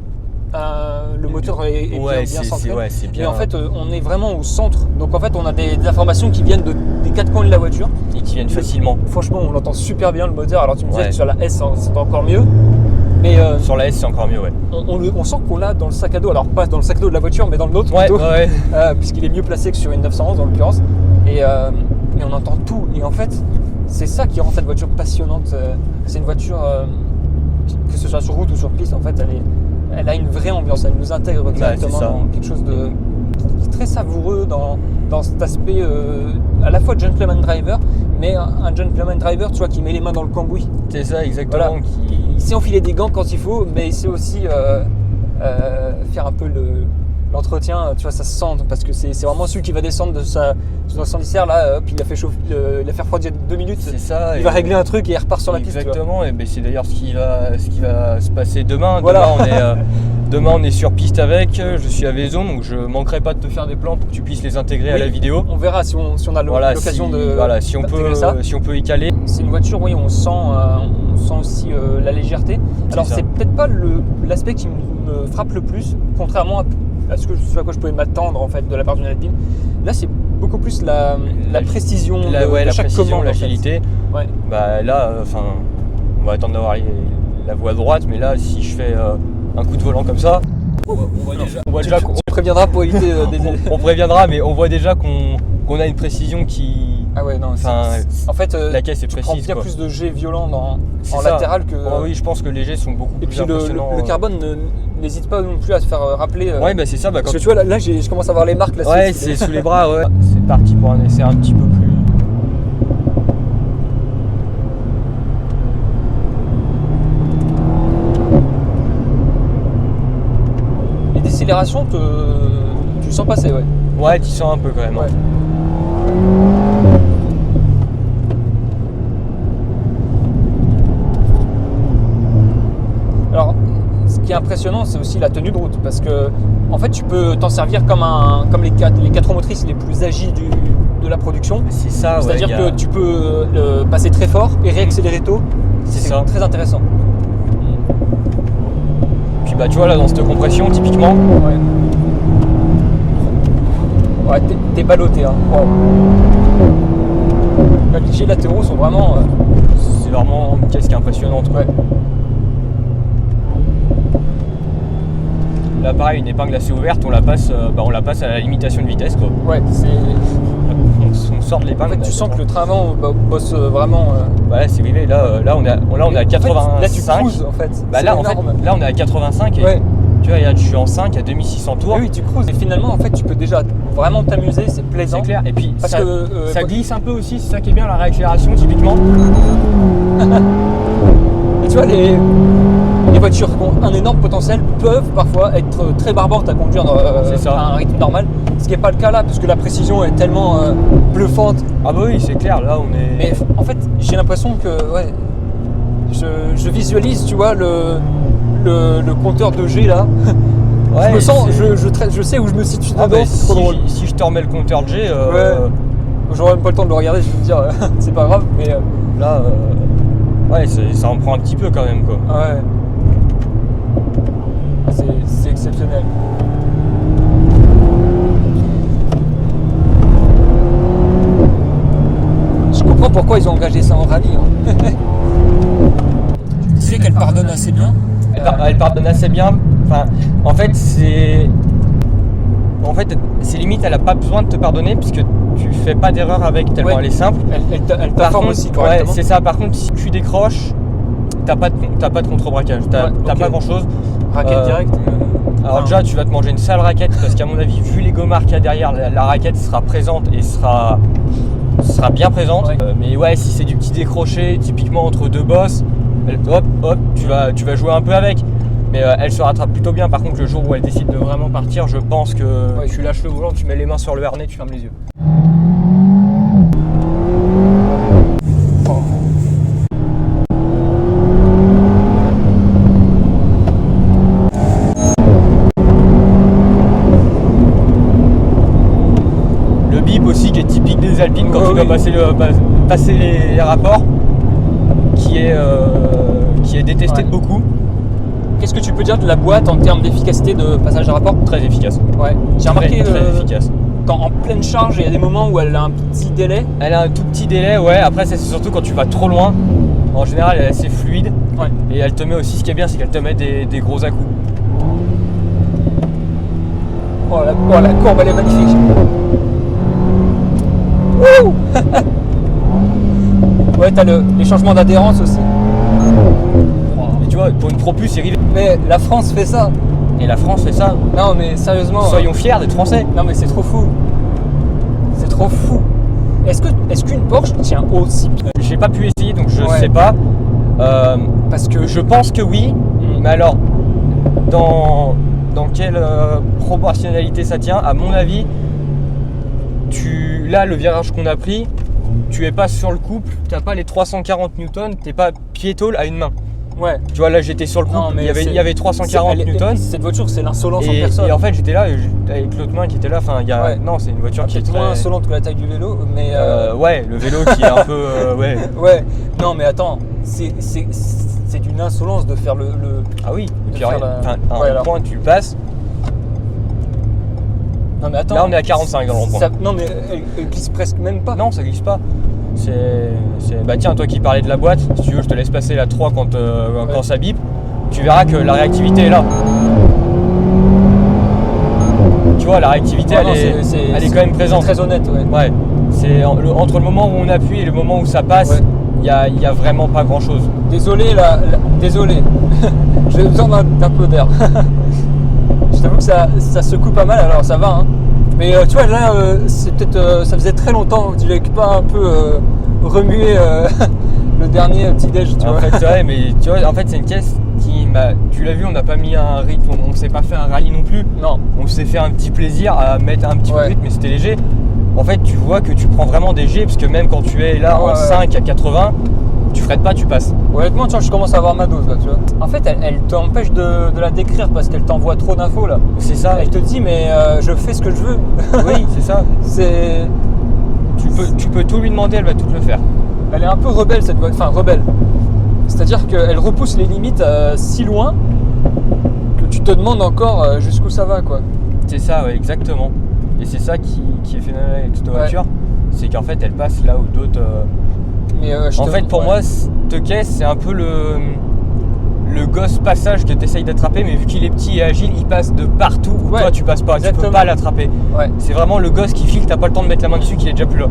Le moteur est bien centré. C'est bien. Et en fait, on est vraiment au centre. Donc en fait, on a des informations qui viennent des quatre coins de la voiture. Et qui viennent facilement. Franchement, on l'entend super bien le moteur. Alors tu me disais que sur la S, c'est encore mieux. Mais sur la S, c'est encore mieux, on sent qu'on l'a dans le sac à dos. Alors pas dans le sac à dos de la voiture, mais dans le nôtre plutôt. Puisqu'il est mieux placé que sur une 911 en l'occurrence. Et on entend tout. Et en fait, c'est ça qui rend cette voiture passionnante. C'est une voiture, que ce soit sur route ou sur piste, en fait, elle a une vraie ambiance, elle nous intègre directement dans quelque chose de très savoureux dans cet aspect à la fois gentleman driver, mais un gentleman driver, tu vois, qui met les mains dans le cambouis. C'est ça, exactement. Voilà. Il sait enfiler des gants quand il faut, mais il sait aussi faire un peu l'entretien, tu vois, ça se sent, parce que c'est vraiment celui qui va descendre de son dissert, là, puis il a fait chauffer, il a fait refroidir 2 minutes. C'est ça. Il va régler un truc et il repart sur la piste. Exactement, et ben c'est d'ailleurs ce qui va se passer demain. Voilà. Demain on est sur piste avec, je suis à Vaison, donc je manquerai pas de te faire des plans pour que tu puisses les intégrer à la vidéo. On verra si on a l'occasion si on peut y caler. C'est une voiture, oui, on sent aussi la légèreté. Alors c'est peut-être pas l'aspect qui me frappe le plus, contrairement à ce à quoi je pouvais m'attendre en fait de la part d'une Alpine. Là c'est beaucoup plus la précision de chaque commande, l'agilité. Ouais. Bah là, on va attendre d'avoir la voie droite, mais là si je fais un coup de volant comme ça, on voit déjà qu'on préviendra pour éviter on préviendra, mais on voit déjà qu'on a une précision qui. Ah ouais, non. En fait, la caisse est précise. Prend bien plus de jets violents en latéral que. Oui, je pense que les jets sont beaucoup plus impressionnants. Et puis le carbone n'hésite pas non plus à se faire rappeler. Ouais, bah c'est ça. Parce que tu vois, là je commence à voir les marques là. Ouais, c'est sous les bras. Ouais. C'est parti pour un essai un petit peu plus. Les décélérations, tu le sens passer, ouais. Ouais, tu sens un peu quand même. Ouais. Alors, ce qui est impressionnant, c'est aussi la tenue de route. Parce que, en fait, tu peux t'en servir comme les 4 roues motrices les plus agiles de la production. C'est ça, c'est-à-dire que tu peux passer très fort et réaccélérer tôt. C'est ça. Très intéressant. Puis bah tu vois là dans cette compression typiquement. Ouais, t'es ballotté. Hein. Wow. Les G latéraux sont vraiment. C'est vraiment une caisse qui est impressionnante. Quoi. Ouais. Là pareil, une épingle assez ouverte, on la passe à la limitation de vitesse quoi. Ouais, c'est. On sort de l'épingle. En fait, tu sens que le train avant bosse vraiment. Ouais, c'est rivé. Là, on est à 85. En fait, là, tu cruises en fait. Bah là, là, on est à 85 et tu vois, je suis en 5 à 2600 tours. Oui, tu cruises. Et finalement, en fait, tu peux déjà vraiment t'amuser, c'est plaisant. C'est clair. Et puis, parce ça glisse un peu aussi, c'est ça qui est bien, la réaccélération typiquement. Et tu vois, les voitures qui ont un énorme potentiel peuvent parfois être très barbantes à conduire à un rythme normal, ce qui n'est pas le cas là, parce que la précision est tellement bluffante. Ah bah oui, c'est clair, là on est... Mais en fait, j'ai l'impression que je visualise, tu vois, le compteur de G là. Ouais, je me sens, je sais où je me situe dedans, c'est trop drôle. Si je te remets le compteur de G... j'aurais même pas le temps de le regarder, je vais me dire, c'est pas grave, mais là... Ouais, ça en prend un petit peu quand même quoi. Ouais. C'est exceptionnel. Je comprends pourquoi ils ont engagé ça en rallye. Hein. Tu sais qu'elle pardonne assez bien. Elle pardonne assez bien. Enfin, en fait, c'est limite, elle a pas besoin de te pardonner puisque tu fais pas d'erreur avec tellement elle est simple. Elle performe aussi correctement. Ouais, c'est ça. Par contre, si tu décroches, t'as pas de contre-braquage. T'as pas grand-chose. Raquette directe. Alors déjà, tu vas te manger une sale raquette parce qu'à mon avis, vu les gommards qu'il y a derrière, la raquette sera présente et sera bien présente. Ouais. Mais ouais, si c'est du petit décroché, typiquement entre deux bosses, hop, tu vas jouer un peu avec. Mais elle se rattrape plutôt bien. Par contre, le jour où elle décide de vraiment partir, je pense que tu lâches le volant, tu mets les mains sur le harnais, tu fermes les yeux. Le bip aussi qui est typique des Alpines quand tu dois passer les rapports, qui est détesté de beaucoup. Qu'est-ce que tu peux dire de la boîte en termes d'efficacité de passage à rapport? Très efficace. Ouais. J'ai remarqué très efficace. Quand en pleine charge, il y a des moments où elle a un petit délai. Elle a un tout petit délai, ouais. Après, c'est surtout quand tu vas trop loin. En général, elle est assez fluide. Ouais. Et elle te met aussi, ce qui est bien, c'est qu'elle te met des gros à-coups. Oh, la courbe, elle est magnifique. Wouh. Ouais, t'as les changements d'adhérence aussi. Et tu vois, pour une Pro Plus, c'est rivé. Mais la France fait ça. Et la France fait ça. Non, mais sérieusement. Soyons fiers d'être français. Non, mais c'est trop fou. C'est trop fou. Est-ce qu'une Porsche tient aussi bien? J'ai pas pu essayer, donc je sais pas. Parce que je pense que oui. Mais alors, dans quelle proportionnalité ça tient? À mon avis, là, le virage qu'on a pris, tu es pas sur le couple, t'as pas les 340 newtons, t'es pas pied-tôle à une main. Ouais. Tu vois, là j'étais sur le couple, il y avait 340 newtons. Cette voiture, c'est l'insolence en personne. Et en fait, j'étais là avec l'autre main qui était là. Enfin, non, c'est une voiture qui est très moins insolente que la taille du vélo, mais. Ouais, le vélo qui est un peu. Ouais. Ouais. Non, mais attends, c'est d'une insolence de faire le. Ah oui. Et puis un point, tu le passes. Non, mais attends. Là, on est à 45 dans le rond-point. Non, mais elle glisse presque même pas. Non, ça glisse pas. Bah tiens, toi qui parlais de la boîte, si tu veux, je te laisse passer la 3 quand ça bip. Tu verras que la réactivité est là. Tu vois, la réactivité, elle est quand même présente. C'est très honnête, ouais. C'est entre le moment où on appuie et le moment où ça passe, il y a vraiment pas grand chose. Désolé, désolé. J'ai besoin d'un peu d'air. Je t'avoue que ça secoue pas mal, alors ça va. Hein. Mais tu vois, là, c'est peut-être, ça faisait très longtemps que tu n'avais pas un peu remué le dernier petit déj. En fait, ouais, mais tu vois, en fait, c'est une caisse qui tu l'as vu, on n'a pas mis un rythme, on s'est pas fait un rallye non plus. Non. On s'est fait un petit plaisir à mettre un petit peu de rythme, mais c'était léger. En fait, tu vois que tu prends vraiment des G, parce que même quand tu es là en 5 à 80, Tu frettes pas, tu passes. Honnêtement, tu vois, je commence à avoir ma dose là, tu vois. En fait, elle t'empêche de la décrire parce qu'elle t'envoie trop d'infos là. C'est ça. Elle te dit, mais je fais ce que je veux. Oui, c'est ça. Tu peux tout lui demander, elle va tout le faire. Elle est un peu rebelle cette voiture, enfin rebelle. C'est-à-dire qu'elle repousse les limites si loin que tu te demandes encore jusqu'où ça va, quoi. C'est ça, ouais, exactement. Et c'est ça qui est phénoménal avec cette voiture, c'est qu'en fait elle passe là où d'autres. En fait, pour moi, cette caisse, c'est un peu le gosse passage que tu essayes d'attraper, mais vu qu'il est petit et agile, il passe de partout où toi tu passes pas. Exactement. Tu peux pas l'attraper. Ouais. C'est vraiment le gosse qui file, t'as pas le temps de mettre la main dessus, qu'il est déjà plus là.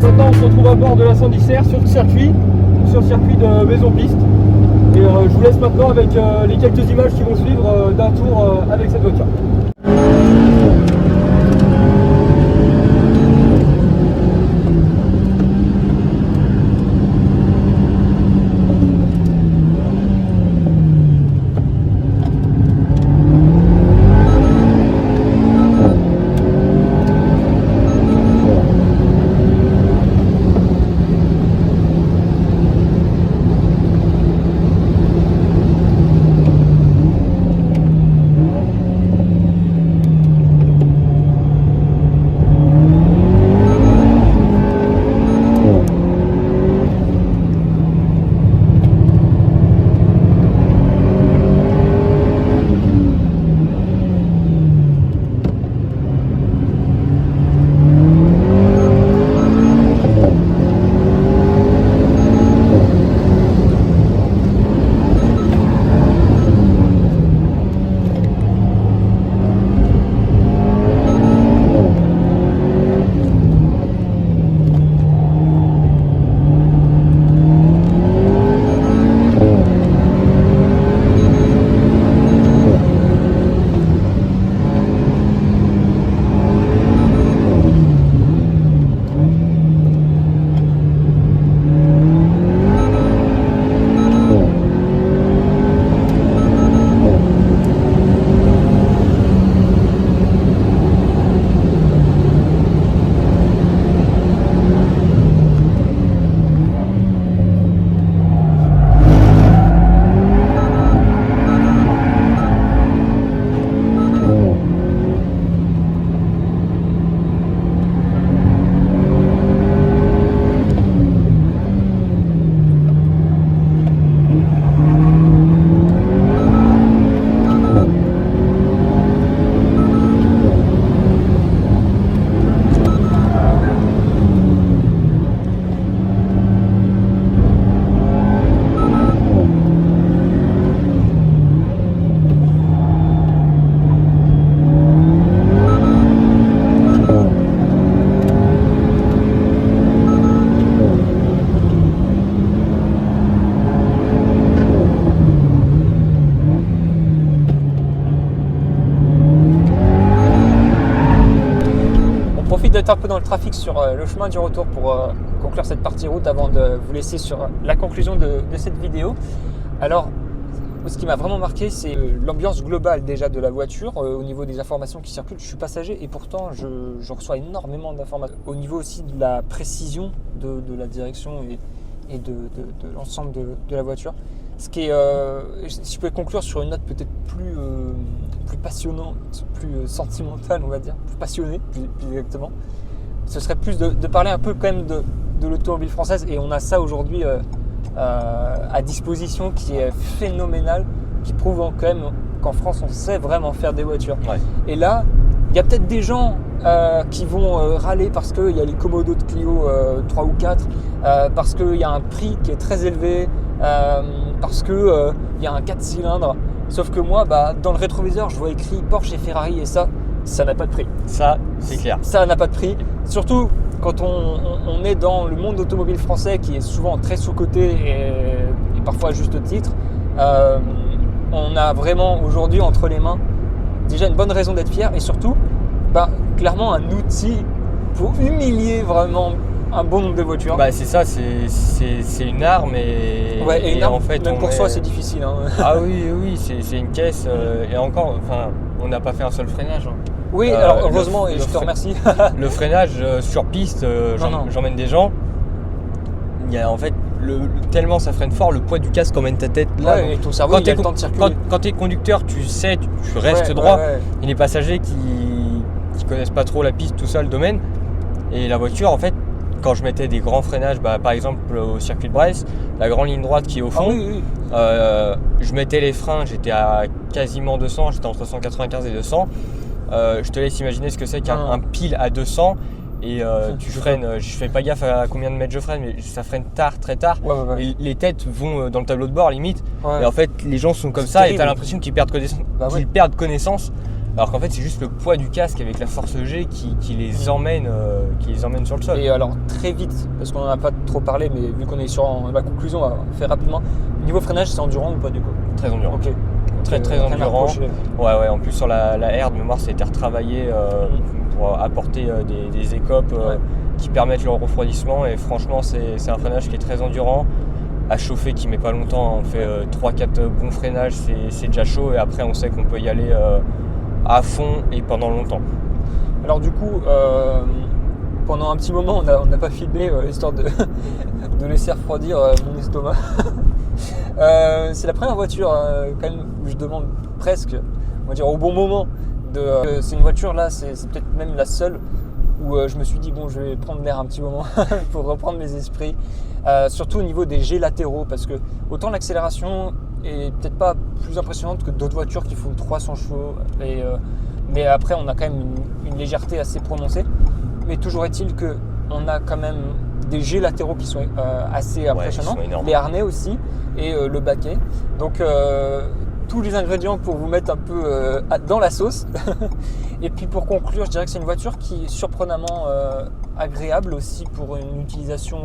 Maintenant on se retrouve à bord de la 110R sur le circuit de Maison Piste. Et je vous laisse maintenant avec les quelques images qui vont suivre d'un tour avec cette voiture. D'être un peu dans le trafic sur le chemin du retour pour conclure cette partie route avant de vous laisser sur la conclusion de cette vidéo. Alors, ce qui m'a vraiment marqué, c'est l'ambiance globale déjà de la voiture au niveau des informations qui circulent. Je suis passager et pourtant je reçois énormément d'informations. Au niveau aussi de la précision de la direction et de l'ensemble de la voiture. Ce qui est, si je pouvais conclure sur une note peut-être plus passionnante, plus sentimentale, on va dire, plus passionnée, plus exactement, ce serait plus de parler un peu quand même de l'automobile française. Et on a ça aujourd'hui à disposition qui est phénoménal, qui prouve quand même qu'en France on sait vraiment faire des voitures. Ouais. Et là, il y a peut-être des gens qui vont râler parce qu'il y a les Komodo de Clio 3 ou 4, parce qu'il y a un prix qui est très élevé, parce qu'il y a un 4 cylindres. Sauf que moi, dans le rétroviseur, je vois écrit Porsche et Ferrari et ça, ça n'a pas de prix. Ça, c'est clair. Ça n'a pas de prix. Surtout quand on est dans le monde automobile français qui est souvent très sous-coté et parfois à juste titre. On a vraiment aujourd'hui entre les mains déjà une bonne raison d'être fier et surtout clairement un outil pour humilier vraiment un bon nombre de voitures. C'est ça, c'est une arme et une arme, en fait, même pour soi c'est difficile. Hein. Ah oui, c'est une caisse et encore, on n'a pas fait un seul freinage. Hein. Oui, alors heureusement et je te remercie. Le freinage sur piste, j'emmène des gens. Il y a en fait tellement ça freine fort, le poids du casque emmène ta tête là. Et ton cerveau, il a le temps de circuler. Quand tu es conducteur, tu sais, tu restes droit. Et les passagers qui connaissent pas trop la piste, tout ça, le domaine. Et la voiture, en fait, quand je mettais des grands freinages, par exemple au circuit de Brest, la grande ligne droite qui est au fond, je mettais les freins, j'étais à quasiment 200, j'étais entre 195 et 200. Je te laisse imaginer ce que c'est qu'un pile à 200 et tu freines, je fais pas gaffe à combien de mètres je freine, mais ça freine très tard. Et les têtes vont dans le tableau de bord limite. Et en fait, les gens sont comme ça terrible. Et tu as l'impression qu'ils perdent connaissance. Alors qu'en fait, c'est juste le poids du casque avec la force G qui les emmène sur le sol. Et alors, très vite, parce qu'on n'en a pas trop parlé, mais vu qu'on est sur la conclusion, on va faire rapidement. Niveau freinage, c'est endurant ou pas du coup? Très endurant. Ok. Très endurant. Ouais, en plus sur la R de mémoire, ça a été retravaillé pour apporter des écopes qui permettent le refroidissement. Et franchement, c'est un freinage qui est très endurant. À chauffer qui met pas longtemps, on fait 3-4 bons freinages, c'est déjà chaud. Et après, on sait qu'on peut y aller à fond et pendant longtemps. Alors du coup, pendant un petit moment, on n'a pas filmé histoire de laisser refroidir mon estomac. C'est la première voiture quand même où je demande presque, on va dire au bon moment. C'est une voiture là, c'est peut-être même la seule où je me suis dit bon, je vais prendre l'air un petit moment pour reprendre mes esprits. Surtout au niveau des G latéraux, parce que autant l'accélération est peut-être pas plus impressionnante que d'autres voitures qui font 300 chevaux, mais après on a quand même une légèreté assez prononcée. Mais toujours est-il qu'on a quand même des G latéraux qui sont assez impressionnants, les harnais aussi et le baquet. Donc tous les ingrédients pour vous mettre un peu dans la sauce. Et puis pour conclure, je dirais que c'est une voiture qui est surprenamment agréable aussi pour une utilisation,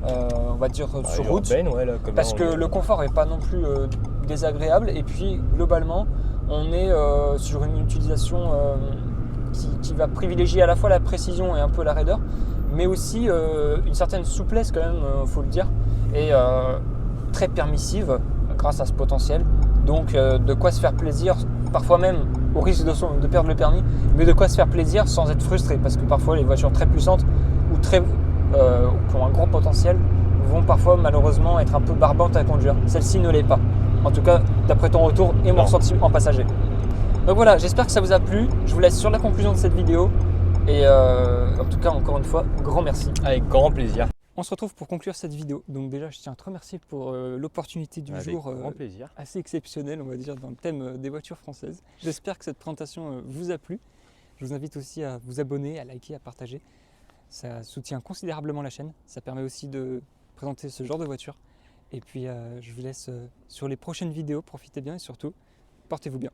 on va dire, sur route. Urbaine, parce que le confort n'est pas non plus désagréable. Et puis globalement, on est sur une utilisation qui va privilégier à la fois la précision et un peu la raideur, mais aussi une certaine souplesse quand même, faut le dire, et très permissive grâce à ce potentiel. Donc de quoi se faire plaisir, parfois même au risque de perdre le permis, mais de quoi se faire plaisir sans être frustré, parce que parfois les voitures très puissantes ou qui ont un gros potentiel vont parfois malheureusement être un peu barbantes à conduire. Celle-ci ne l'est pas, en tout cas d'après ton retour et mon ressenti en passager. Donc voilà, j'espère que ça vous a plu. Je vous laisse sur la conclusion de cette vidéo. Et en tout cas, encore une fois, grand merci. Avec grand plaisir. On se retrouve pour conclure cette vidéo. Donc déjà, je tiens à te remercier pour l'opportunité du jour. Avec grand plaisir. Assez exceptionnelle, on va dire, dans le thème des voitures françaises. J'espère que cette présentation vous a plu. Je vous invite aussi à vous abonner, à liker, à partager. Ça soutient considérablement la chaîne. Ça permet aussi de présenter ce genre de voiture. Et puis, je vous laisse sur les prochaines vidéos. Profitez bien et surtout, portez-vous bien.